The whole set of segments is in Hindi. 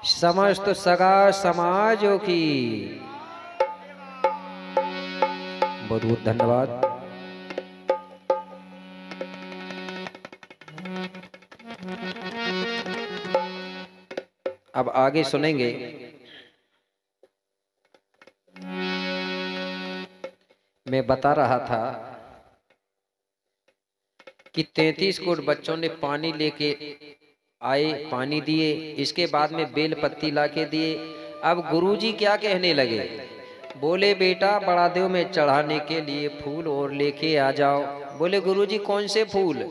समस्त सगा समाजों की बहुत बहुत धन्यवाद। अब आगे सुनेंगे मैं बता रहा था कि 33 करोड़ बच्चों ने पानी लेके आए, पानी दिए, इसके बाद में बेल पत्ती लाके दिए। अब गुरुजी क्या कहने लगे, बोले बेटा बड़ा देव में चढ़ाने के लिए फूल और लेके आ जाओ। बोले गुरुजी कौन से फूल?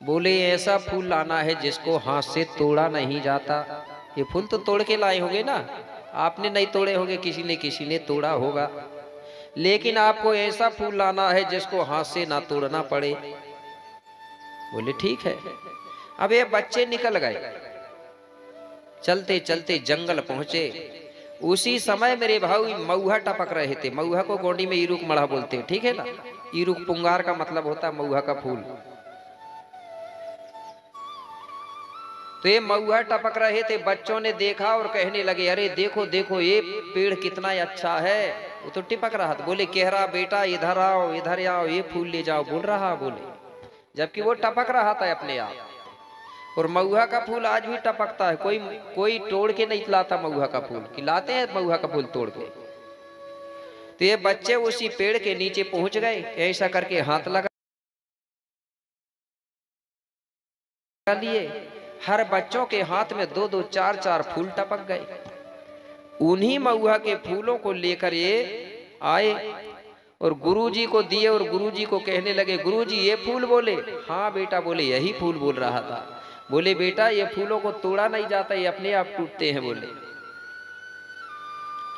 बोले ऐसा फूल लाना है जिसको हाथ से तोड़ा नहीं जाता। ये फूल तो तोड़ के लाए होंगे ना, आपने नहीं तोड़े होंगे, किसी ने तोड़ा होगा, लेकिन आपको ऐसा फूल लाना है जिसको हाथ से ना तोड़ना पड़े। बोले ठीक है। अब ये बच्चे निकल गए, चलते चलते जंगल पहुंचे। उसी समय मेरे भाई मऊहा टपक रहे थे। मऊहा को गोंडी में इरुक मड़ा बोलते हैं, ठीक है ना। इरुक पुंगार का मतलब होता है मऊहा का फूल। तो ये मऊहा टपक रहे थे, बच्चों ने देखा और कहने लगे अरे देखो देखो ये पेड़ कितना अच्छा है। वो तो टिपक रहा था। बोले कह रहा बेटा इधर आओ इधर आओ, ये फूल ले जाओ बोल रहा। बोले जबकि वो टपक रहा था अपने आप। और मऊहा का फूल आज भी टपकता है, कोई तोड़ के नहीं लाता मऊहा का फूल, कि लाते हैं मऊहा का फूल तोड़ के। तो ये बच्चे उसी पेड़ के नीचे पहुंच गए, ऐसा करके हाथ लगा लिए। हर बच्चों के हाथ में 2-2 4-4 फूल टपक गए। उन्हीं मऊहा के फूलों को लेकर ये आए और गुरुजी को दिए और गुरुजी को कहने लगे गुरुजी ये फूल? बोले हाँ बेटा। बोले यही फूल बोल रहा था। बोले बेटा ये फूलों को तोड़ा नहीं जाता, ये अपने आप टूटते हैं। बोले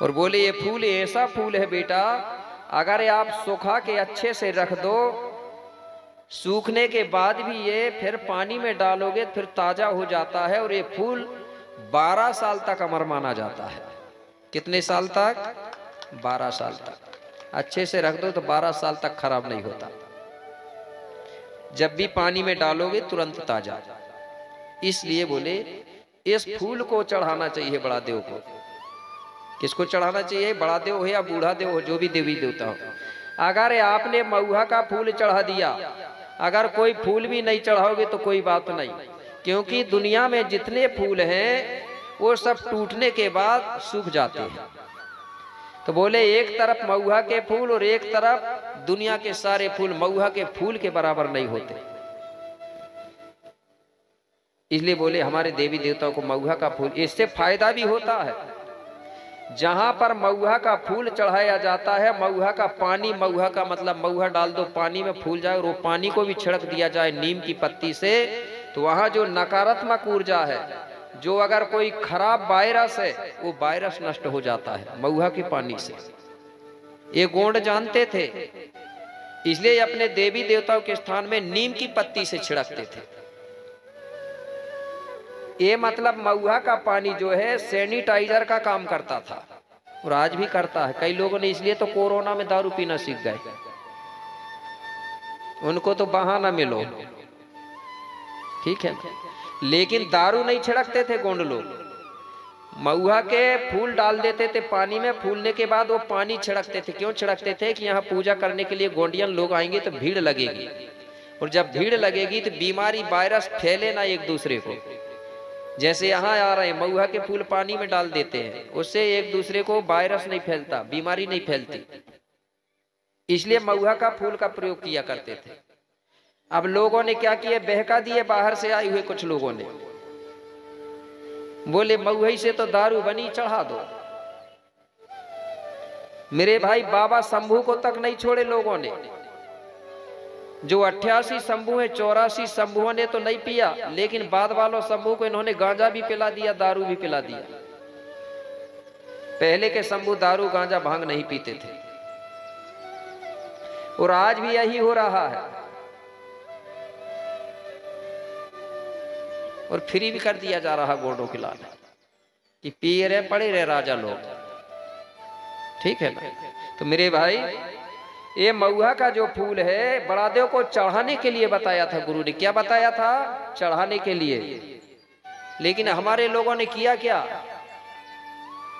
और बोले ये फूल ऐसा फूल है बेटा, अगर आप सुखा के अच्छे से रख दो, सूखने के बाद भी ये फिर पानी में डालोगे फिर ताजा हो जाता है। और ये फूल 12 साल तक अमर माना जाता है। कितने साल तक? 12 साल तक। अच्छे से रख दो तो 12 साल तक खराब नहीं होता। जब भी पानी में डालोगे तुरंत ताजा। इसलिए बोले इस फूल को चढ़ाना चाहिए बड़ा देव को। किसको चढ़ाना चाहिए? बड़ा देव हो या बूढ़ा देव हो, जो भी देवी देवता हो। अगर आपने मऊहा का फूल चढ़ा दिया, अगर कोई फूल भी नहीं चढ़ाओगे तो कोई बात नहीं, क्योंकि दुनिया में जितने फूल हैं वो सब टूटने के बाद सूख जाते हैं। तो बोले एक तरफ मऊहा के फूल और एक तरफ दुनिया के सारे फूल मऊहा के फूल के बराबर नहीं होते। इसलिए बोले हमारे देवी देवताओं को मऊहा का फूल, इससे फायदा भी होता है। जहां पर मऊहा का फूल चढ़ाया जाता है, मऊहा का पानी, मऊहा का मतलब मऊहा डाल दो पानी में फूल जाए और वो पानी को भी छिड़क दिया जाए नीम की पत्ती से, तो वहां जो नकारात्मक ऊर्जा है, जो अगर कोई खराब वायरस है, वो वायरस नष्ट हो जाता है मऊहा के पानी से। ये गोंड जानते थे, इसलिए अपने देवी देवताओं के स्थान में नीम की पत्ती से छिड़कते थे। ये मतलब मऊहा का पानी जो है सैनिटाइजर का काम करता था और आज भी करता है। कई लोगों ने इसलिए तो कोरोना में दारू पीना सीख गए, उनको तो बहाना मिलो, ठीक है। लेकिन दारू नहीं छिड़कते थे गोंड लोग। मऊहा के फूल डाल देते थे पानी में, फूलने के बाद वो पानी छिड़कते थे। क्यों छिड़कते थे? कि यहाँ पूजा करने के लिए गोंडियन लोग आएंगे तो भीड़ लगेगी, और जब भीड़ लगेगी तो बीमारी वायरस फैले ना एक दूसरे को। जैसे यहाँ आ रहे हैं मऊहा के फूल पानी में डाल देते हैं, उससे एक दूसरे को वायरस नहीं फैलता, बीमारी नहीं फैलती। इसलिए मऊहा का फूल का प्रयोग किया करते थे। अब लोगों ने क्या किया, बहका दिए बाहर से आए हुए कुछ लोगों ने। बोले मऊही से तो दारू बनी, चढ़ा दो। मेरे भाई बाबा शंभू को तक नहीं छोड़े लोगों ने। जो 88 शंभू है, 84 शंभुओं ने तो नहीं पिया, लेकिन बाद वालों शंभू को इन्होंने गांजा भी पिला दिया, दारू भी पिला दिया। पहले के शंभू दारू गांजा भांग नहीं पीते थे, और आज भी यही हो रहा है। और फ्री भी कर दिया जा रहा गोंडों के लाल कि पी रहे पड़े रहे राजा लोग, ठीक है ना। तो मेरे भाई ये मऊहा का जो फूल है बड़ा देव को चढ़ाने के लिए बताया था गुरु ने। क्या बताया था? चढ़ाने के लिए। लेकिन हमारे लोगों ने किया क्या?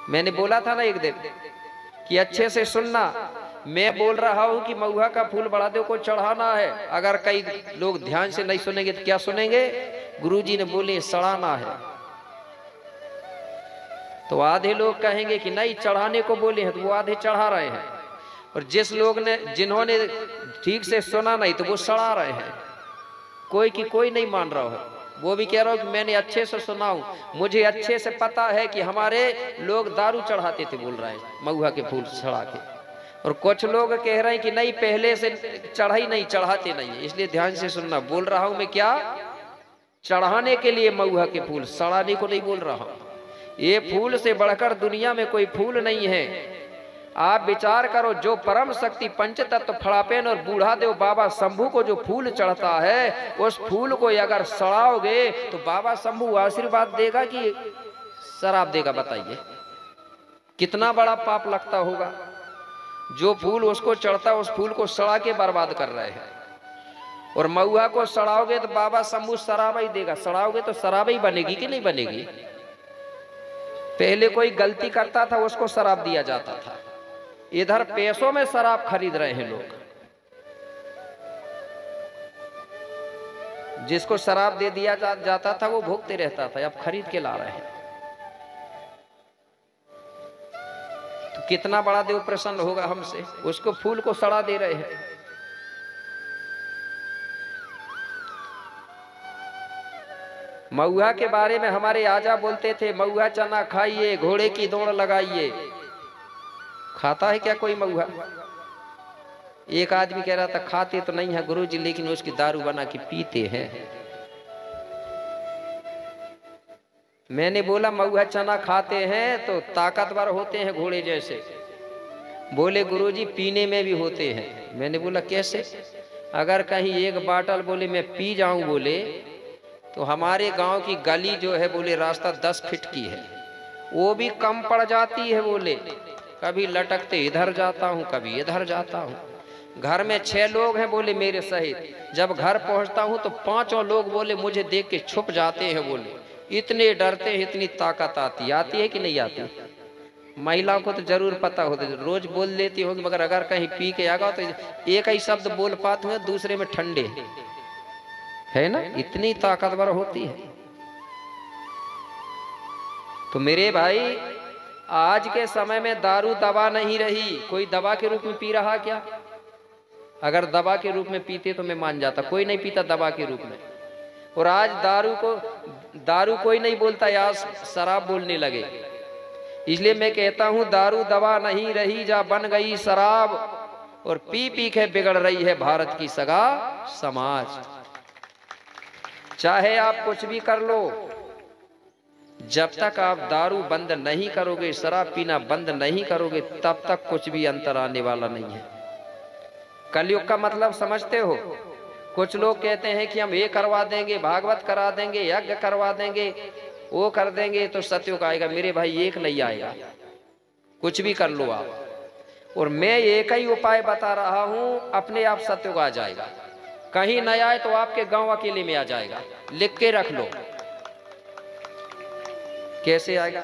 मैंने बोला था ना एक दिन कि अच्छे से सुनना, मैं बोल रहा हूं कि महुआ का फूल बड़ादेव को चढ़ाना है। अगर कई लोग ध्यान से नहीं सुनेंगे तो क्या सुनेंगे? गुरुजी ने बोले सड़ाना है। तो आधे लोग कहेंगे कि नहीं चढ़ाने को बोले हैं, तो वो आधे चढ़ा रहे हैं। और जिन्होंने ठीक से सुना नहीं तो वो सड़ा रहे हैं। कोई की कोई नहीं मान रहा है। वो भी कह रहा हूं कि मैंने अच्छे से सुना हूं, मुझे अच्छे से पता है कि हमारे लोग दारू चढ़ाते थे, बोल रहे हैं महुआ के फूल चढ़ा के। और कुछ लोग कह रहे हैं कि नहीं पहले से चढ़ाई नहीं, चढ़ाते नहीं है। इसलिए ध्यान से सुनना, बोल रहा हूं मैं क्या? चढ़ाने के लिए महुआ के फूल, सड़ाने को नहीं बोल रहा हूं। ये फूल से बढ़कर दुनिया में कोई फूल नहीं है। आप विचार करो, जो परम शक्ति पंच तत्व फड़ापेन और बूढ़ा देव बाबा शंभू को जो फूल चढ़ता है, उस फूल को अगर सड़ाओगे तो बाबा शंभू आशीर्वाद देगा कि शराब देगा? बताइए कितना बड़ा पाप लगता होगा। जो फूल उसको चढ़ता उस फूल को सड़ा के बर्बाद कर रहे हैं। और महुआ को सड़ाओगे तो बाबा शंभू शराब ही देगा। सड़ाओगे तो शराब ही बनेगी कि नहीं बनेगी? पहले कोई गलती करता था उसको शराब दिया जाता था। इधर पैसों में शराब खरीद रहे हैं लोग। जिसको शराब दे दिया जाता था वो भोगते रहता था, अब खरीद के ला रहे हैं। तो कितना बड़ा देव प्रसन्न होगा हमसे, उसको फूल को सड़ा दे रहे हैं। महुआ के बारे में हमारे आजा बोलते थे, महुआ चना खाइए, घोड़े की दौड़ लगाइए। खाता है क्या कोई महुआ? एक आदमी कह रहा था खाते तो नहीं है गुरुजी, लेकिन उसकी दारू बना के पीते हैं। मैंने बोला महुआ चना खाते हैं तो ताकतवर होते हैं घोड़े जैसे। बोले गुरुजी पीने में भी होते हैं। मैंने बोला कैसे? अगर कहीं एक बाटल बोले मैं पी जाऊं बोले, तो हमारे गांव की गली जो है बोले रास्ता 10 फीट की है, वो भी कम पड़ जाती है बोले। कभी लटकते इधर जाता हूँ, कभी इधर जाता हूँ। घर में 6 लोग हैं बोले मेरे सहित। जब घर पहुंचता हूँ तो 5 लोग बोले मुझे देख के छुप जाते हैं बोले। इतने डरते हैं, इतनी ताकत आती है कि नहीं आती? महिलाओं को तो जरूर पता होता है, रोज बोल लेती होगी, मगर अगर कहीं पी के आ गया तो एक ही शब्द बोल पाते हैं, दूसरे में ठंडे है ना, इतनी ताकतवर होती है। तो मेरे भाई, आज के समय में दारू दवा नहीं रही। कोई दवा के रूप में पी रहा क्या? अगर दवा के रूप में पीते तो मैं मान जाता, कोई नहीं पीता दवा के रूप में। और आज दारू कोई नहीं बोलता, या शराब बोलने लगे। इसलिए मैं कहता हूं दारू दवा नहीं रही, जा बन गई शराब। और पी पी के बिगड़ रही है भारत की सगा समाज। चाहे आप कुछ भी कर लो, जब तक आप दारू बंद नहीं करोगे, शराब पीना बंद नहीं करोगे, तब तक कुछ भी अंतर आने वाला नहीं है। कलयुग का मतलब समझते हो? कुछ लोग कहते हैं कि हम ये करवा देंगे, भागवत करा देंगे, यज्ञ करवा देंगे, वो कर देंगे तो सत्युग आएगा। मेरे भाई एक नहीं आएगा, कुछ भी कर लो आप। और मैं एक ही उपाय बता रहा हूं, अपने आप सत्युग आ जाएगा। कहीं न आए तो आपके गांव अकेले में आ जाएगा। लिख के रख लो। कैसे आएगा?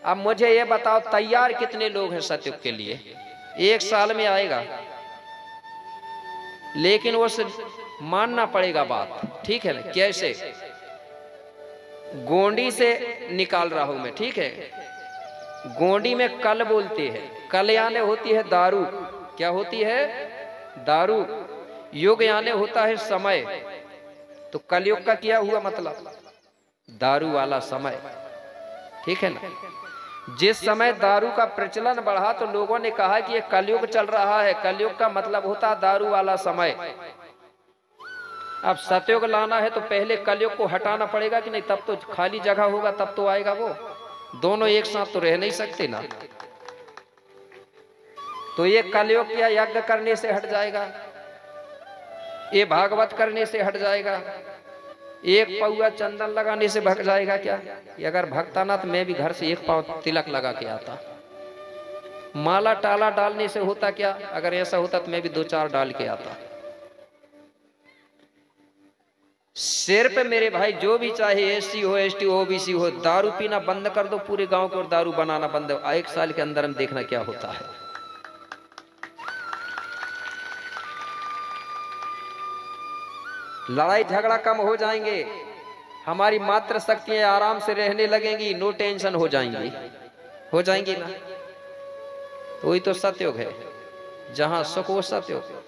अब मुझे ये बताओ, तैयार कितने लोग हैं सत्युग के लिए? 1 साल में आएगा, लेकिन वो मानना पड़ेगा बात, ठीक है ना? कैसे? गोंडी से निकाल रहा हूं मैं, ठीक है? गोंडी में कल बोलते हैं, कल यानी होती है दारू। क्या होती है? दारू। युग यानी होता है समय। तो कलयुग का क्या हुआ मतलब? दारू वाला समय, ठीक है ना? जिस समय दारू का प्रचलन बढ़ा तो लोगों ने कहा कि ये कलयुग चल रहा है। कलयुग का मतलब होता दारू वाला समय। अब सतयुग लाना है तो पहले कलयुग को हटाना पड़ेगा कि नहीं? तब तो खाली जगह होगा, तब तो आएगा वो। दोनों एक साथ तो रह नहीं सकते ना। तो ये कलयुग क्या यज्ञ करने से हट जाएगा, ये भागवत करने से हट जाएगा, एक पौआ चंदन लगाने से भग जाएगा क्या? ये अगर भगता ना तो मैं भी घर से 1 पाव तिलक लगा के आता। माला टाला डालने से होता क्या? अगर ऐसा होता तो मैं भी 2-4 डाल के आता। सिर्फ मेरे भाई जो भी चाहे एससी हो, एसटी हो, ओबीसी हो, दारू पीना बंद कर दो पूरे गांव को और दारू बनाना बंद, 1 साल के अंदर हम देखना क्या होता है। लड़ाई झगड़ा कम हो जाएंगे, हमारी मात्र शक्तियां आराम से रहने लगेंगी, नो टेंशन हो जाएंगी ना। वही तो सतयुग है, जहां सुख वो सतयुग।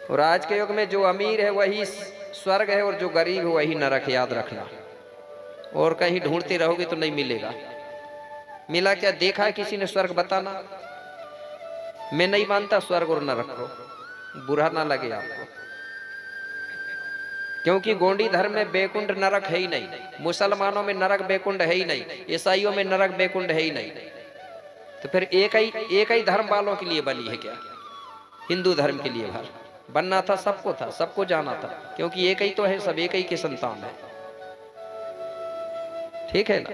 और आज के युग में जो अमीर है वही स्वर्ग है और जो गरीब है वही नरक, याद रखना। और कहीं ढूंढते रहोगे तो नहीं मिलेगा। मिला क्या? देखा है किसी ने स्वर्ग? बताना। मैं नहीं मानता स्वर्ग और नरक को, बुरा ना लगे आपको, क्योंकि गोंडी धर्म में बेकुंड नरक है ही नहीं, मुसलमानों में नरक बेकुंड है ही नहीं, ईसाइयों में नरक बेकुंड है ही नहीं। तो फिर एक ही धर्म वालों के लिए बनी है क्या? हिंदू धर्म के लिए भर बनना था, सबको था, सबको जाना था, क्योंकि एक ही तो है, सब एक ही के संतान है। ठीक है ना?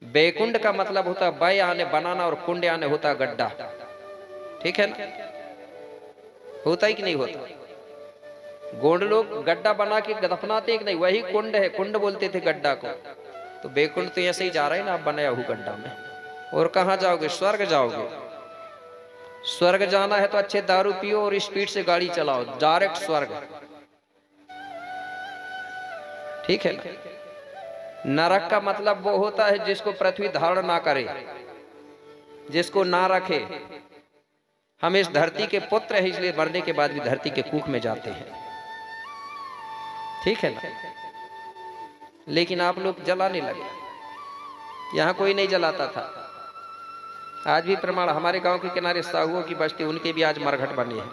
बेकुंड का मतलब होता है बय आने बनाना और कुंड आने होता गड्ढा। ठीक है ना? होता ही कि नहीं होता? गोंड लोग गड्ढा बना के दफनाते कि नहीं? वही कुंड है, कुंड बोलते थे गड्ढा को। तो बेकुंड तो ऐसे ही जा रहे हैं ना, आप बनाया हूं गड्ढा में। और कहां जाओगे? स्वर्ग जाओगे। स्वर्ग जाना है तो अच्छे दारू पियो और स्पीड से गाड़ी चलाओ, डायरेक्ट स्वर्ग। ठीक है ना? नरक का मतलब वो होता है जिसको पृथ्वी धारण ना करे, जिसको ना रखे। हम इस धरती के पुत्र हैं, इसलिए मरने के बाद भी धरती के कूख में जाते हैं। ठीक है ना? लेकिन आप लोग जलाने लगे, यहां कोई नहीं जलाता था। आज भी प्रमाण, हमारे गांव के किनारे साहुओं की बस्ती, उनके भी आज मरघट बने हैं,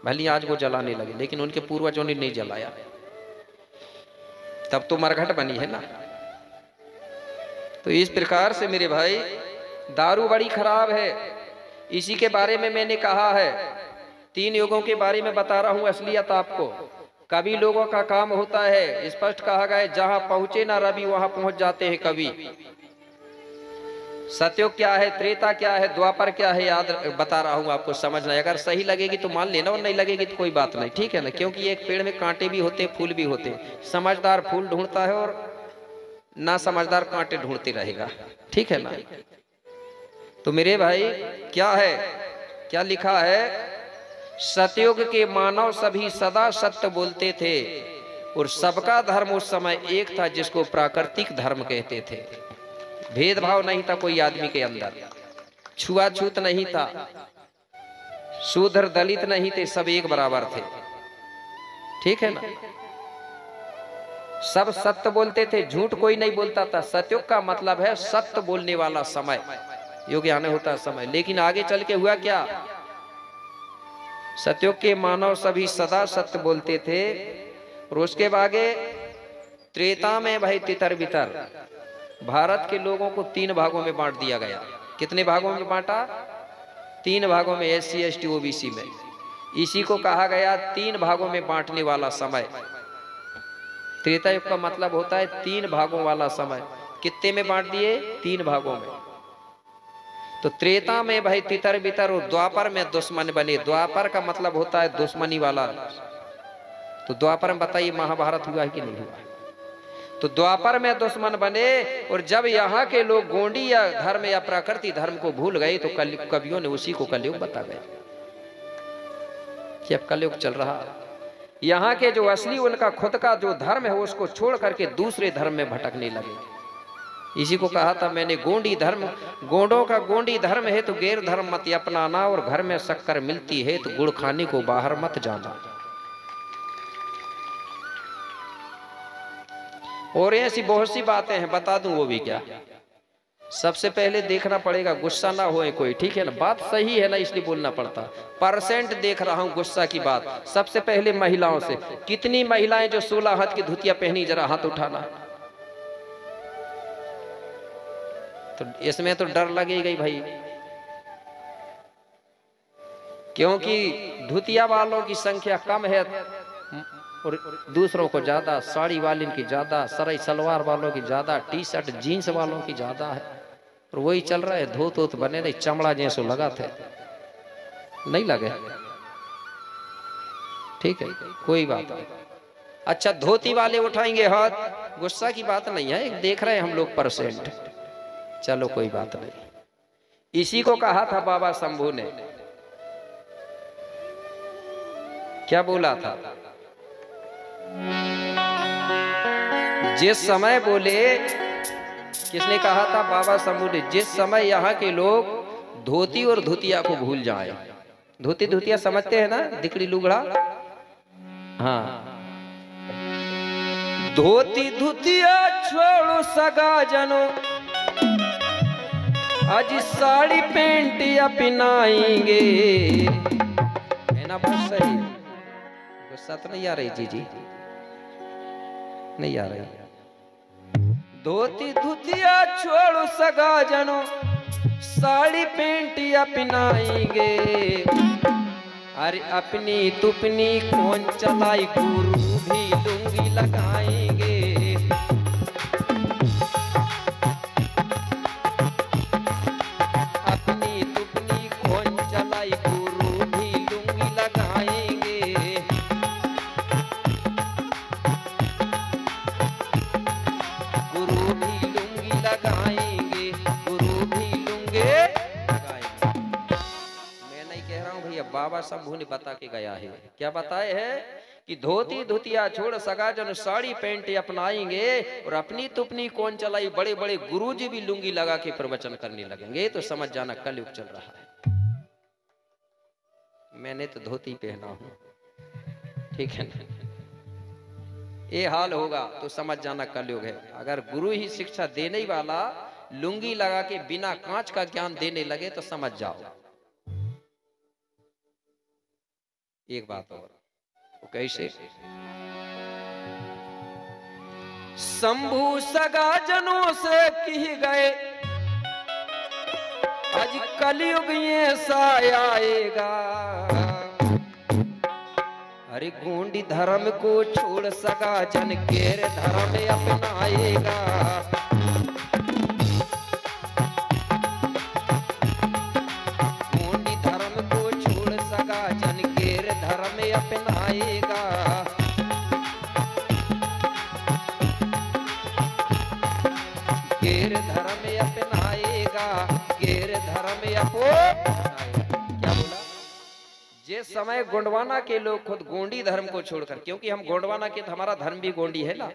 भले आज वो जलाने लगे, लेकिन उनके पूर्वजों ने नहीं जलाया, तब तो मरघट बनी है ना। तो इस प्रकार से मेरे भाई दारू बड़ी खराब है। इसी के बारे में मैंने कहा है, 3 युगों के बारे में बता रहा हूं असलियत आपको। कवि लोगों का काम होता है, स्पष्ट कहा गया है, जहां पहुंचे ना रवि वहां पहुंच जाते हैं कवि। सतयुग क्या है, त्रेता क्या है, द्वापर क्या है, याद बता रहा हूं आपको, समझना है। अगर सही लगेगी तो मान लेना और नहीं लगेगी तो कोई बात नहीं। ठीक है ना? क्योंकि एक पेड़ में कांटे भी होते, फूल भी होते। समझदार फूल ढूंढता है और ना समझदार कांटे ढूंढते रहेगा। ठीक है ना? तो मेरे भाई क्या है, क्या लिखा है? सतयुग के मानव सभी सदा सत्य बोलते थे और सबका धर्म उस समय एक था, जिसको प्राकृतिक धर्म कहते थे। भेदभाव नहीं था कोई आदमी के अंदर, छुआछूत नहीं था, शूद्र दलित नहीं थे, सब एक बराबर थे। ठीक है ना? सब सत्य बोलते थे, झूठ कोई नहीं बोलता था। सतयुग का मतलब है सत्य बोलने वाला समय, युग यानी होता है समय। लेकिन आगे चल के हुआ क्या? सतयुग के मानव सभी सदा सत्य बोलते थे और उसके आगे त्रेता में भाई तितर बितर भारत के लोगों को 3 भागों में बांट दिया गया। कितने भागों में बांटा? 3 भागों में, एससी एसटी ओबीसी में। इसी को कहा गया 3 भागों में बांटने वाला समय। त्रेता युग का मतलब होता है 3 भागों वाला समय। कितने में बांट दिए? 3 भागों में। तो त्रेता में भाई तितर बितर और द्वापर में दुश्मन बने। द्वापर का मतलब होता है दुश्मनी वाला। तो द्वापर में बताइए महाभारत हुआ है कि नहीं हुआ? तो द्वापर में दुश्मन बने और जब यहाँ के लोग गोंडी या धर्म या प्राकृति धर्म को भूल गए तो कवियों ने उसी को कलयुग बता गए कि अब कलयुग चल रहा। यहाँ के जो असली उनका खुद का जो धर्म है उसको छोड़ करके दूसरे धर्म में भटकने लगे। इसी को कहा था मैंने, गोंडी धर्म, गोंडों का गोंडी धर्म है तो गैर धर्म मत अपनाना, और घर में शक्कर मिलती है तो गुड़ खाने को बाहर मत जाना। और ऐसी बहुत सी बातें हैं, बता दूं वो भी क्या। सबसे पहले देखना पड़ेगा, गुस्सा ना होए कोई। ठीक है ना? बात सही है ना, इसलिए बोलना पड़ता। परसेंट देख रहा हूं गुस्सा की बात। सबसे पहले महिलाओं से, कितनी महिलाएं जो 16 हाथ की धुतिया पहनी, जरा हाथ उठाना। तो इसमें तो डर लगेगा ही भाई, क्योंकि धुतिया वालों की संख्या कम है और दूसरों को ज्यादा, साड़ी वाले की ज्यादा, सराई सलवार वालों की ज्यादा, टी शर्ट जीन्स वालों की ज्यादा है। और वही चल रहा है, धोत वोत बने नहीं, चमड़ा जैसो लगा थे, नहीं लगे। ठीक है, कोई बात नहीं। अच्छा, धोती वाले उठाएंगे हाथ, गुस्सा की बात नहीं है, एक देख रहे हैं हम लोग परसेंट, चलो कोई बात नहीं। इसी को कहा था बाबा शंभू ने, क्या बोला था? जिस समय बोले, किसने कहा था? बाबा शंभू ने। जिस समय यहाँ के लोग धोती और धुतिया को भूल जाए, धोती धुतिया समझते हैं ना, दिकड़ी लुगड़ा, हाँ, धोती धुतिया छोड़ो सगा जनो, आज साड़ी पेंट अपनाएंगे, है ना? बहुत सही। गुस्सा तो नहीं आ रही जी? जी नहीं आ रही। धोती धुतिया छोड़ो सगा जनो, साड़ी पेंट अपनाएंगे, अरे अपनी तुपनी कौन चलाई, गुरु भी लुंगी लगाएंगे। अपनी तुपनी कौन चलाई, गुरु भी लुंगी लगाएंगे। गुरु भी लुंगी लगाएंगे, गुरु भी लुंगी लगाएंगे। मैं नहीं कह रहा हूं भैया, बाबा शंभू ने बता के गया है। क्या बताए है? कि धोती धुतिया छोड़ सगा जन, साड़ी पेंट अपनाएंगे, और अपनी तुपनी कौन चलाई, बड़े बड़े गुरुजी भी लुंगी लगा के प्रवचन करने लगेंगे। तो समझ जाना कलयुग चल रहा है। मैंने तो धोती पहना हूं, ठीक है ना? ये हाल होगा तो समझ जाना कलयुग है। अगर गुरु ही शिक्षा देने वाला लुंगी लगा के बिना कांच का ज्ञान देने लगे तो समझ जाओ। एक बात और, वो कैसे? शंभू सगा जनों से की गए, आज कलयुग ऐसा आएगा, अरे गोंडी धर्म को छोड़ सगा जन, केर धर्म अपनाएगा। गोंडी धर्म को छोड़ सगा जन, केर धर्म अपनाएगा। केर धर्म अपनाएगा, केर धर्म अपनाएगा। क्या बोला? जिस समय गोंडवाना के लोग खुद गोंडी धर्म को छोड़कर, क्योंकि हम गोंडवाना के, तो हमारा धर्म भी गोंडी है ना,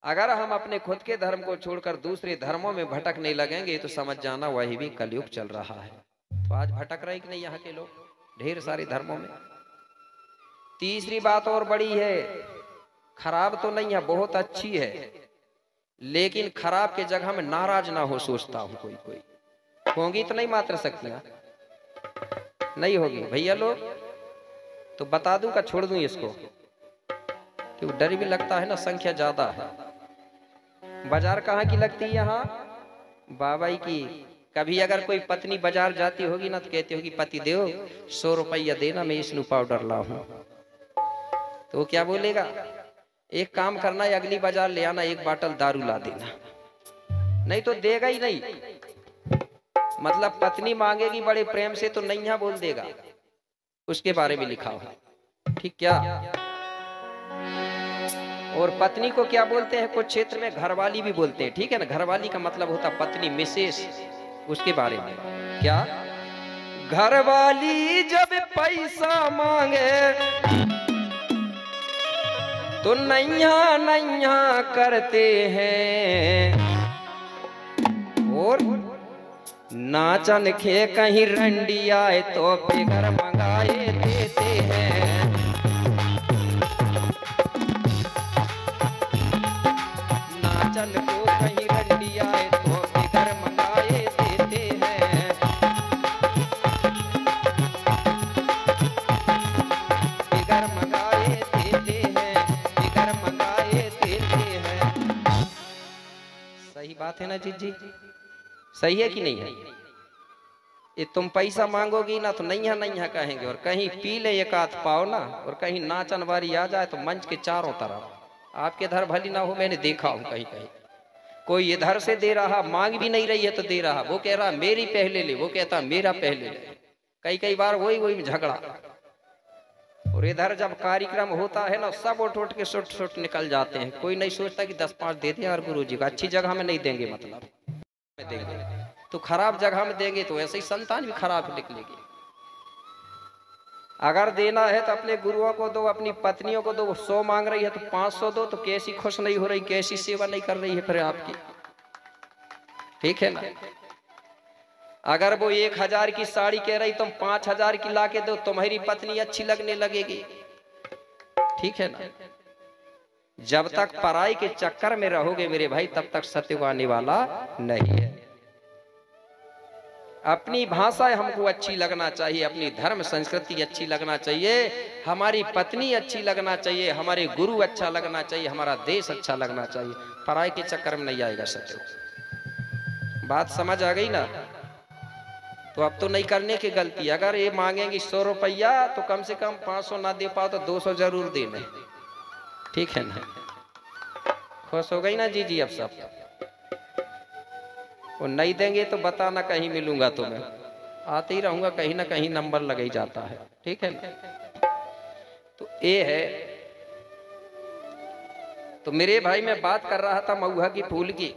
अगर हम अपने खुद के धर्म को छोड़कर दूसरे धर्मों में भटकने लगेंगे तो समझ जाना वही भी कलयुग चल रहा है। तो आज भटक रहे कि नहीं यहाँ के लोग ढेर सारे धर्मों में। तीसरी बात और बड़ी है, खराब तो नहीं है, बहुत अच्छी है, लेकिन खराब के जगह में नाराज ना हो सोचता हूं। कोई कोई होंगी तो नहीं मात्र शक्तियां नहीं होगी भैया लोग, तो बता दूं का छोड़ दूं इसको? क्योंकि डर भी लगता है ना, संख्या ज्यादा है। बाजार कहाँ की लगती है? यहाँ बाबाई की। कभी अगर कोई पत्नी बाजार जाती होगी ना तो कहती होगी, पति देव 100 रुपया देना, मैं स्नू पाउडर लाऊं। तो वो क्या बोलेगा? एक काम करना है, अगली बाजार ले आना, एक बाटल दारू ला देना। नहीं तो देगा ही नहीं। मतलब पत्नी मांगेगी बड़े प्रेम से तो नैया बोल देगा, उसके बारे में लिखा हुआ, ठीक क्या? और पत्नी को क्या बोलते हैं कुछ क्षेत्र में? घरवाली भी बोलते हैं, ठीक है ना? घरवाली का मतलब होता पत्नी, मिसेस, उसके बारे में क्या? घरवाली जब पैसा मांगे तो नैया नैया करते हैं, और नाचन खे कहीं रंडी आए तो फिगर मंगाए देते हैं। नाचन को कहीं रंडी आए तो फिगर मंगाए देते हैं। फिगर मंगाए देते हैं, फिगर मंगाए देते हैं। सही बात है ना जी? सही है कि नहीं है? ये तुम पैसा मांगोगी ना तो नैया नैया कहेंगे, और कहीं पी ले एक आध पाओ ना, और कहीं नाचन वारी आ जाए तो मंच के चारों तरफ आपके धर भली ना हो। मैंने देखा हूं कहीं कहीं कोई इधर से दे रहा, मांग भी नहीं रही है तो दे रहा, वो कह रहा मेरी पहले ले, वो कहता मेरा पहले ले। कई बार वही झगड़ा, और और इधर जब कार्यक्रम होता है ना, सब उठ के सुट निकल जाते हैं। कोई नहीं सोचता कि 10-5 दे दें यार गुरुजी का, अच्छी जगह में नहीं देंगे, मतलब में देंगे तो खराब जगह में देंगे तो ऐसे ही संतान भी खराब निकलेगी। अगर देना है तो अपने गुरुओं को दो, अपनी पत्नियों को दो। 100 मांग रही है तो 500 दो, तो कैसी खुश नहीं हो रही, कैसी सेवा नहीं कर रही है फिर आपकी, ठीक है ना। अगर वो 1000 की साड़ी कह रही, तुम 5000 की ला के दो, तुम्हारी पत्नी अच्छी लगने लगेगी, ठीक है ना। जब तक पराई के चक्कर में रहोगे मेरे भाई, तब तक सत्य को आने वाला नहीं है। अपनी भाषा हमको अच्छी लगना चाहिए, अपनी धर्म संस्कृति अच्छी लगना चाहिए, हमारी पत्नी अच्छी लगना चाहिए, हमारे गुरु अच्छा लगना चाहिए, हमारा देश अच्छा लगना चाहिए। पराई के चक्कर में नहीं आएगा सत्य। बात समझ आ गई ना। तो अब तो नहीं करने की गलती। अगर ये मांगेंगी 100 रुपया तो कम से कम 500 ना दे पाओ तो 200 जरूर देने, ठीक है ना। खुश हो गई ना जी अब सब। वो नहीं देंगे तो बताना, कहीं मिलूंगा तो मैं आते ही रहूंगा, कहीं ना कहीं नंबर लग ही जाता है, ठीक है ना। तो ये है। तो मेरे भाई मैं बात कर रहा था महुआ की फूल की।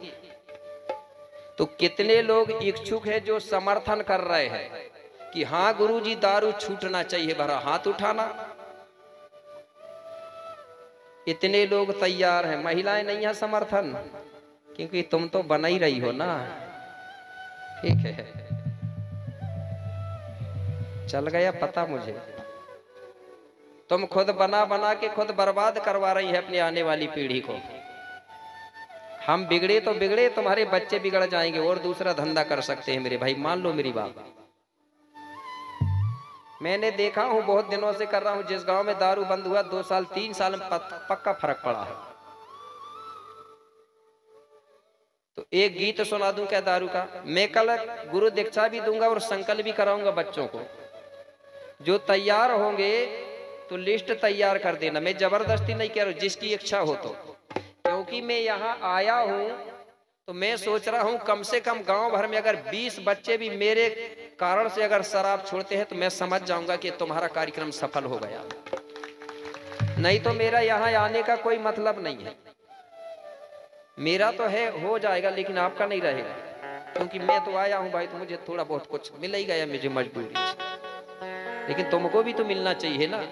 तो कितने लोग इच्छुक हैं जो समर्थन कर रहे हैं कि हाँ गुरुजी दारू छूटना चाहिए, भरा हाथ उठाना। इतने लोग तैयार हैं, महिलाएं नहीं है समर्थन, क्योंकि तुम तो बना ही रही हो ना, ठीक है। चल गया पता मुझे। तुम खुद बना बना के खुद बर्बाद करवा रही है अपनी आने वाली पीढ़ी को। हम बिगड़े तो बिगड़े, तुम्हारे बच्चे बिगड़ जाएंगे और दूसरा धंधा कर सकते हैं मेरे भाई, मान लो मेरी बात। मैंने देखा हूं, बहुत दिनों से कर रहा हूं। जिस गांव में दारू बंद हुआ 2 साल 3 साल में पक्का फर्क पड़ा है। तो एक गीत सुना दूं क्या दारू का? मैं कल गुरु दीक्षा भी दूंगा और संकल्प भी कराऊंगा बच्चों को। जो तैयार होंगे तो लिस्ट तैयार कर देना। मैं जबरदस्ती नहीं कह रहा हूं, जिसकी इच्छा हो तो। क्योंकि मैं यहाँ आया हूं तो मैं सोच रहा हूं कम से कम गांव भर में अगर 20 बच्चे भी मेरे कारण से अगर शराब छोड़ते हैं तो मैं समझ जाऊंगा कि तुम्हारा कार्यक्रम सफल हो गया। नहीं तो मेरा यहाँ आने का कोई मतलब नहीं है। मेरा तो है हो जाएगा, लेकिन आपका नहीं रहेगा। क्योंकि मैं तो आया हूं भाई, तो मुझे थोड़ा बहुत कुछ मिल ही गया मुझे मजबूरी से, लेकिन तुमको भी तो मिलना चाहिए ना।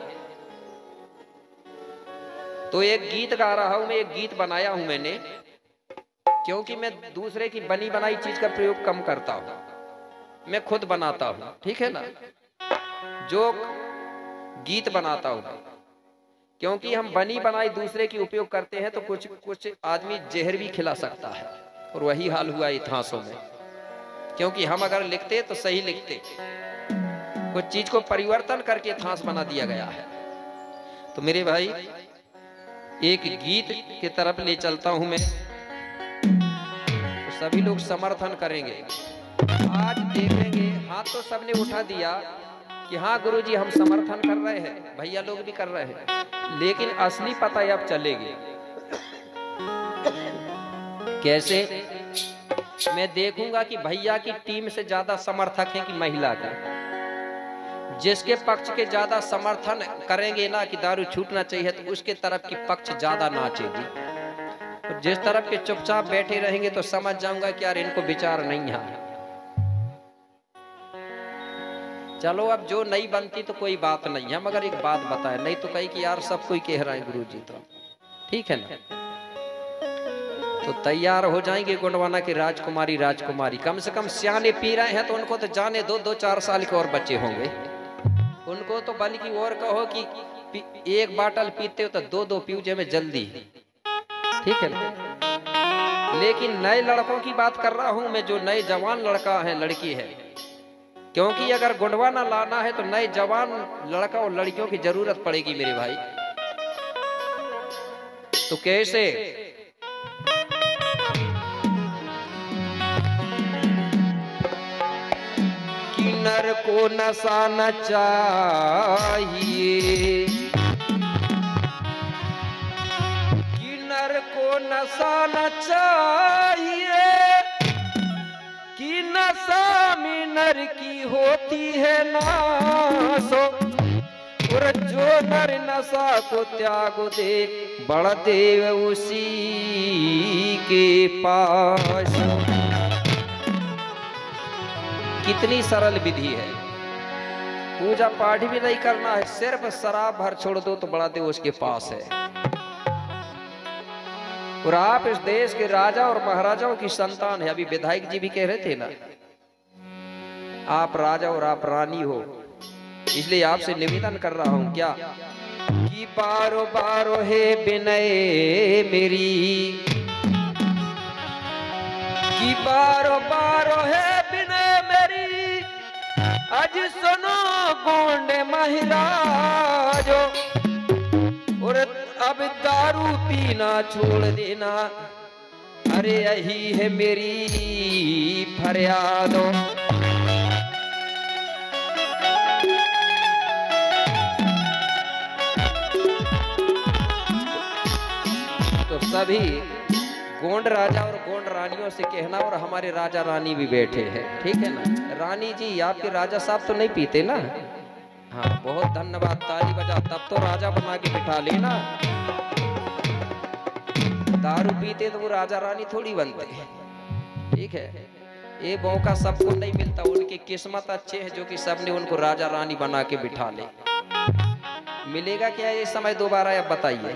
तो एक गीत गा रहा हूं मैं, एक गीत बनाया हूं मैंने, क्योंकि मैं दूसरे की बनी बनाई चीज का प्रयोग कम करता हूं, मैं खुद बनाता हूं, ठीक है ना। जो गीत बनाता हूं, क्योंकि हम बनी बनाई दूसरे की उपयोग करते हैं तो कुछ आदमी जहर भी खिला सकता है। और वही हाल हुआ इतिहासों में। क्योंकि हम अगर लिखते तो सही लिखते, कुछ चीज को परिवर्तन करके इतिहास बना दिया गया है। तो मेरे भाई एक गीत की तरफ ले चलता हूं मैं, तो सभी लोग समर्थन करेंगे। आज देखेंगे हाथ तो सबने उठा दिया कि हाँ गुरुजी हम समर्थन कर रहे हैं, भैया लोग भी कर रहे हैं, लेकिन असली पता अब चलेगी कैसे। मैं देखूंगा कि भैया की टीम से ज्यादा समर्थक है कि महिला का। जिसके पक्ष के ज्यादा समर्थन करेंगे ना कि दारू छूटना चाहिए, तो उसके तरफ की पक्ष ज्यादा नाचेगी। तो जिस तरफ के चुपचाप बैठे रहेंगे तो समझ जाऊंगा कि यार इनको विचार नहीं है। चलो अब जो नहीं बनती तो कोई बात नहीं है, मगर एक बात बताए, नहीं तो कही कि यार सब कोई कह रहा है गुरुजी, तो ठीक है ना। तो तैयार हो जाएंगे गोंडवाना की राजकुमारी। कम से कम सियाने पी रहे हैं तो उनको तो जाने 2-4 साल के और बच्चे होंगे उनको तो, बल्कि और कहो कि एक बाटल पीते हो तो 2-2 पीऊ में जल्दी, ठीक है ना। लेकिन नए लड़कों की बात कर रहा हूं मैं, जो नए जवान लड़का है लड़की है। क्योंकि अगर गोंडवाना लाना है तो नए जवान लड़का और लड़कियों की जरूरत पड़ेगी मेरे भाई। तो कैसे? नर को नशा न चाहिए, कि नर को नशा न चाहिए, कि नशा में नर की होती है नासो, और जो नर नशा को त्याग दे बलदेव उसी के पास। कितनी सरल विधि है, पूजा पाठ भी नहीं करना है, सिर्फ शराब भर छोड़ दो तो बलदेव उसके पास है। और आप इस देश के राजा और महाराजाओं की संतान है। अभी विधायक जी भी कह रहे थे ना, आप राजा और आप रानी हो, इसलिए आपसे निवेदन कर रहा हूं क्या कि बारो बारो है विनय मेरी, कि बारो बारो है विनय मेरी, आज सुनो गोंड महाराजो, और अब दारू पीना छोड़ देना, अरे यही है मेरी फरियाद। तो सभी गोंड राजा और गोंड रानियों से कहना, और हमारे राजा रानी भी बैठे हैं, ठीक है ना। रानी जी, आपके राजा साहब तो नहीं पीते ना? हाँ, बहुत धन्यवाद, ताली बजा, तब तो राजा बना के बिठा लेना। दारू पीते तो वो राजा रानी थोड़ी बनते, ठीक है। ये मौका सबको नहीं मिलता, उनकी किस्मत अच्छे है जो कि सबने उनको राजा रानी बना के बिठा ले। मिलेगा क्या ये समय दोबारा, आप बताइए।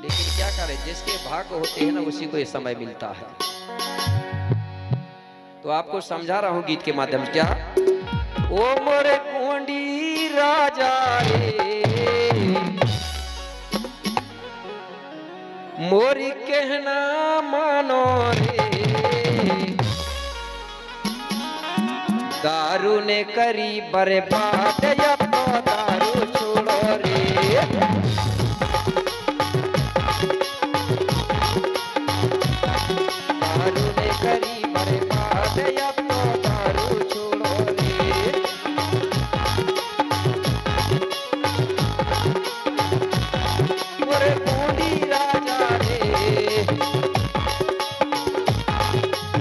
लेकिन क्या करें, जिसके भाग्य होते हैं ना उसी को ये समय मिलता है। तो आपको समझा रहा हूं गीत के माध्यम से। क्या ओ मोरे गोंडी राजा रे, मोरी कहना मानो रे, दारू ने करी बर्बाद, अब तो दारू छोड़ो रे। दारू ने करी बर्बाद, अब तो दारू छोड़ो रे। मोरे गोंडी राजा रे,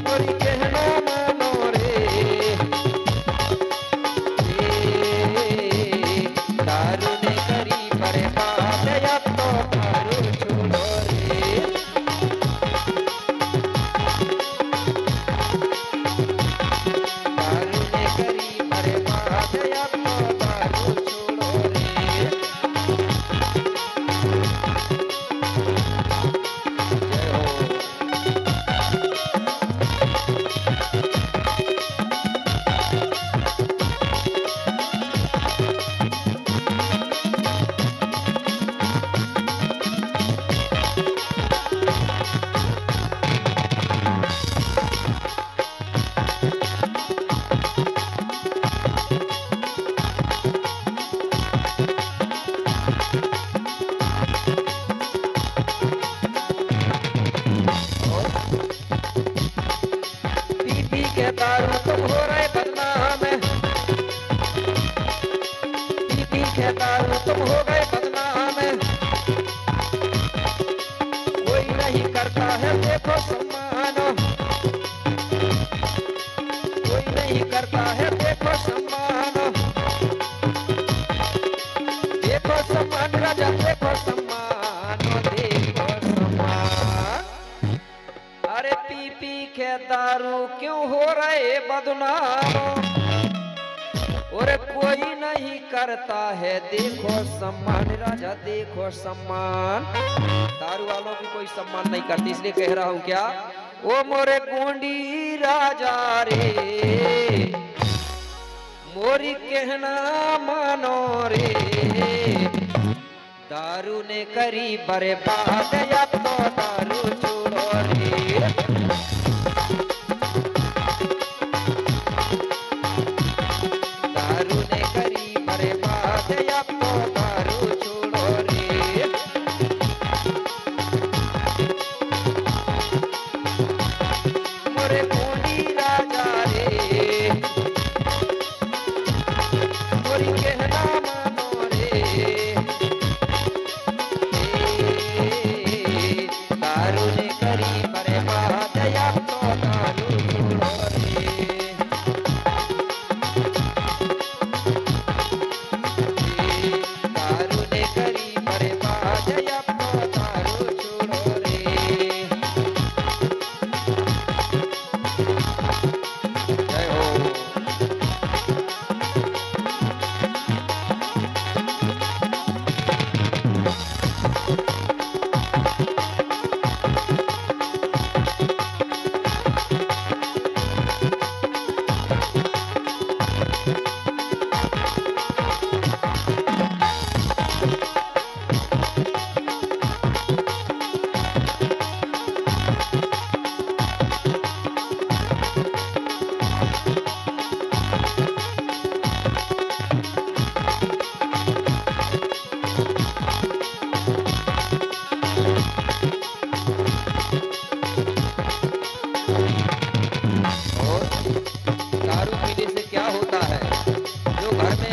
मोरी कहना मानो रे, दारू ने करी बर्बाद, अब तो दारू छोड़ो रे। दारू ने करी बर्बाद, अब तो दारू छोड़ो रे। जय हो। पी पी के दारू तुम हो रहे बदनाम, पी पी के दारू तुम हो गए बदनाम, कोई नहीं करता है देखो सम्मान, कोई नहीं करता है देखो सम्मान, देखो सम्मान राजा, देखो सम्मान, देखो सम्मान। अरे पी पी के दारू क्यों हो रहे बदनाम, और कोई नहीं करता है देखो सम्मान राजा, देखो सम्मान। दारू वालों की कोई सम्मान नहीं करती, इसलिए कह रहा हूं क्या, ओ मोरे गोंडी राजा रे, मोरी कहना मानो रे, दारू ने करी बर्बाद, अब तो दारू छोड़ो रे। दारू ने करी बर्बाद, अब तो दारू छोड़ो रे। मोरे गोंडी राजा रे, मोरी कहना मानो रे, दारू ने करी बर्बाद, अब छोड़ो रे। जय हो।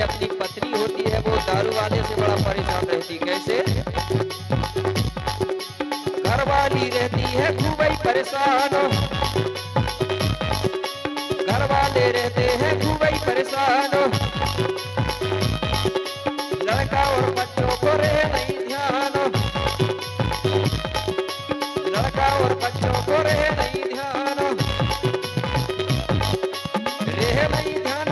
अपनी पत्नी होती है वो दारू वाले से बड़ा परेशान रहती। कैसे? घर वाली रहती है खूब ही परेशान, घर वाले रहते हैं खूब ही परेशान, लड़का और बच्चों को रहे नहीं ध्यान, लड़का और बच्चों को रहे नहीं ध्यान, रहे नहीं ध्यान,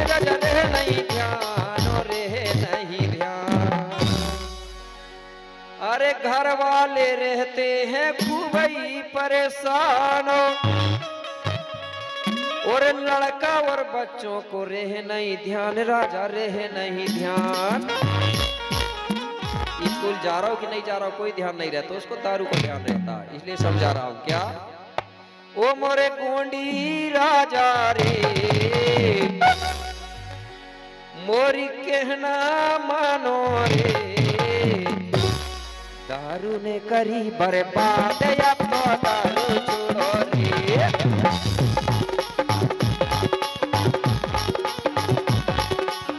रहे नहीं ध्यान, अरे घर वाले रहते हैं खूब ही परेशान और लड़का और बच्चों को रहे नहीं ध्यान, राजा रहे नहीं ध्यान। स्कूल जा रहा हूँ कि नहीं जा रहा हूँ कोई ध्यान नहीं रहता, उसको दारू का ध्यान रहता, इसलिए समझा रहा हूँ। क्या? ओ मोरे गोंडी राजा रे, मोरी कहना मानो रे, दारू ने करी बर्बाद अब तो दारू छोड़ो रे।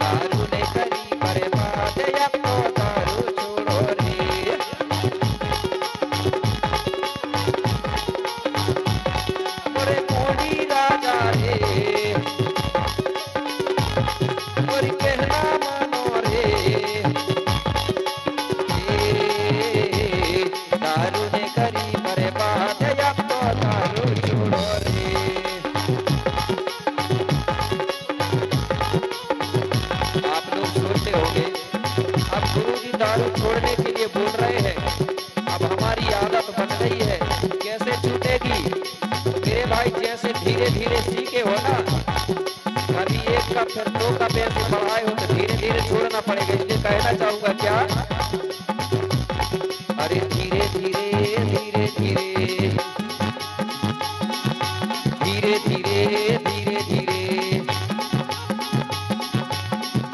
दारू ने करी बर्बाद अब तो दारू छोड़ो रे। मोरे गोंडी राजा रे, मोरी कहना मानो रे, दारू ने करी बर्बाद अब तो दारू छोड़ो रे। आप लोग सोचते होंगे अब गुरुजी दारू छोड़ने के लिए बोल रहे हैं, अब हमारी आदत बन गई है, कैसे छूटेगी? मेरे भाई जैसे धीरे धीरे सीखे हो ना, कभी एक कप फिर 2 कप ऐसे बढ़ाए हो तो धीरे धीरे छोड़ना पड़ेगा। इसलिए कहना चाहूंगा क्या, अरे धीरे धीरे धीरे धीरे धीरे धीरे धीरे धीरे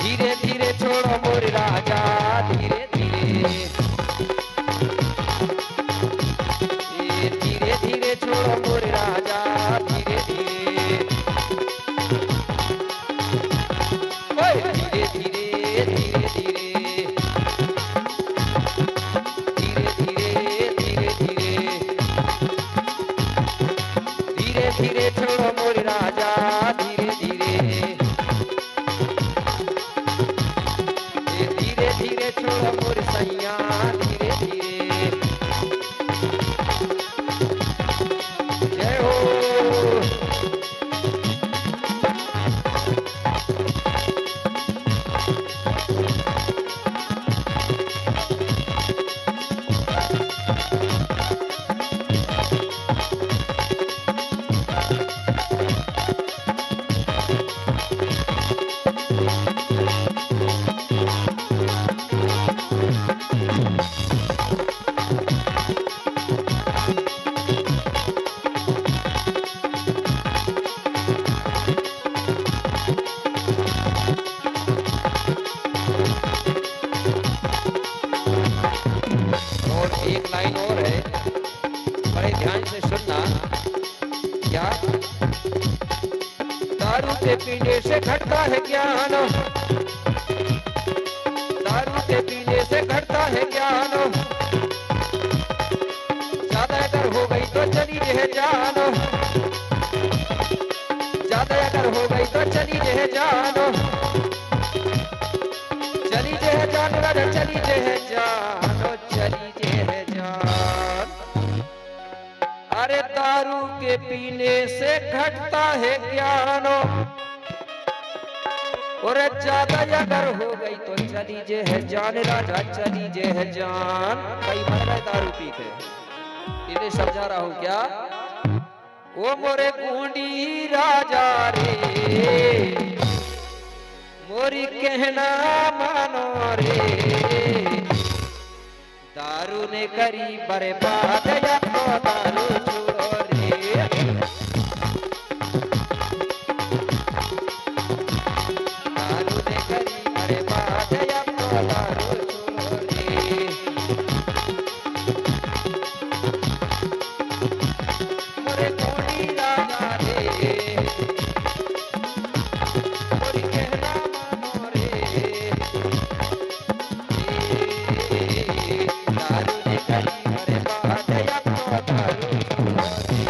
धीरे धीरे छोड़ो मोरे राजा, धीरे धीरे धीरे धीरे छोड़ो मोरे राजा, धीरे धीरे धीरे धीरे धीरे धीरे धीरे छोड़ो मोरे राजा, धीरे धीरे धीरे धीरे छोड़ो मोरे सैया, धीरे धीरे। जय हो। एक लाइन और है, बड़े ध्यान से सुनना। क्या? दारू के पीने से घटता है ज्ञान, दारू के पीने से घटता है ज्ञान, ज्यादा अगर हो गई तो चली रह जान, ज्यादा अगर हो गई तो चली रह जान, चली रह जान, चली रह जान, चली रह जान। दारू के पीने से घटता है ज्ञान, और ज्यादा अगर हो गई तो चली जे है जान राजा, चली जे है जान। कई मर गए दारू पी के, इन्हें समझा रहा हूं क्या। ओ मोरे गुंडी राजा रे, मोरी कहना मानो रे, दारू ने करी बर्बाद या तो दारू छोड़ो रे। दारू ने करी बर्बाद या तो दारू छोड़ो रे। मोरे कोड़ी राजा रे, मोरी कहना मानो रे, दारू ने करी बर्बाद या तो दारू छोड़ो रे।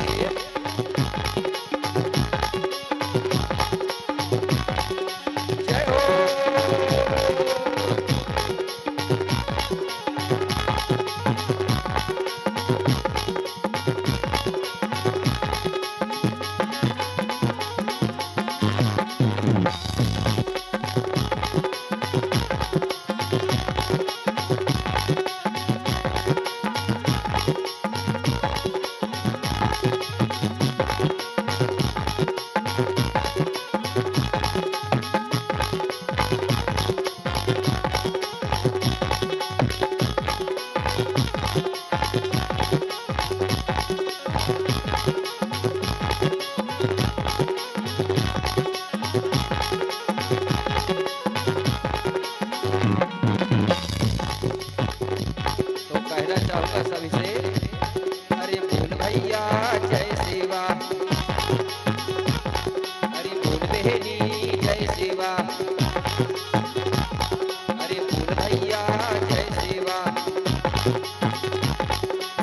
जय हो। तो कहना चाहूंगा सभी से, अरे बोल भैया जय सेवा, अरे बोल बहनी जय सेवा, अरे बोल भैया जय सेवा,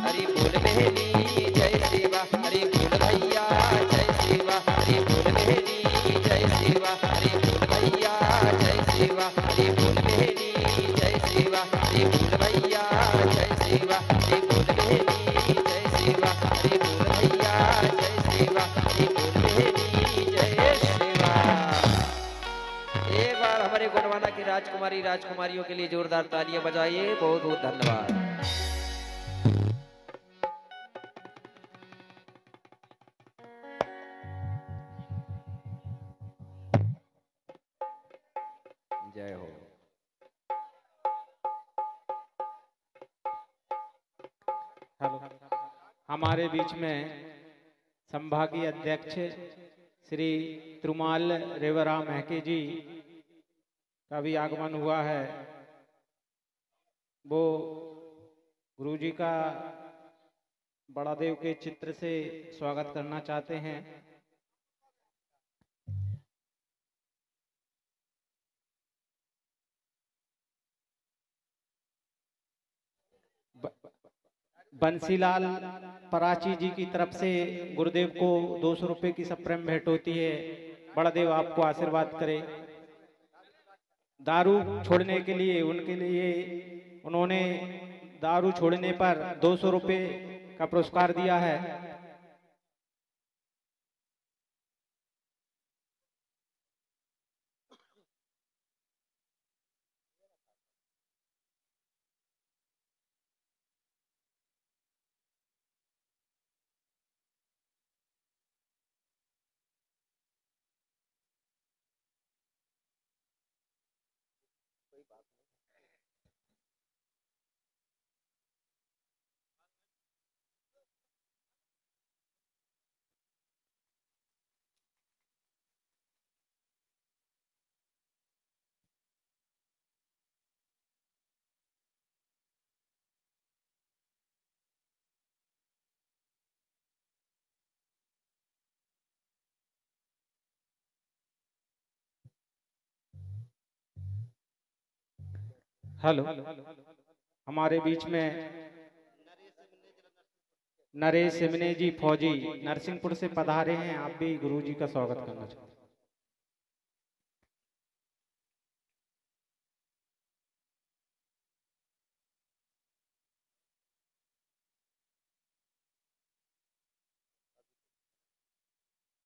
अरे बोल बहनी जय सेवा, अरे बोल भैया जय सेवा, अरे बोल बहनी जय सेवा, अरे बोल भैया जय सेवा, अरे बोल बहनी जय सेवा, अरे बोल भैया जय सेवा, अरे बोल बहनी जय सेवा, अरे बोल भैया जय सेवा, अरे बोल बहनी जय सेवा। एक बार हमारे गोंडवाना की राजकुमारी राजकुमारियों के लिए जोरदार तालियां बजाइए। बहुत बहुत धन्यवाद। जय हो। हेलो, हमारे बीच में संभागीय अध्यक्ष श्री त्रुमाल रेवराम महके जी का भी आगमन हुआ है। वो गुरुजी का बड़ादेव के चित्र से स्वागत करना चाहते हैं। बंसीलाल पराची जी की तरफ से गुरुदेव को 200 रुपए की सप्रेम भेंट होती है। बड़ादेव आपको आशीर्वाद करे। दारू छोड़ने के लिए उन्होंने दारू छोड़ने पर 200 रुपए का पुरस्कार दिया है। हेलो, हमारे बीच में नरेश सिमने जी फौजी नरसिंहपुर से पधारे हैं। आप भी गुरुजी का स्वागत करना चाहते हैं।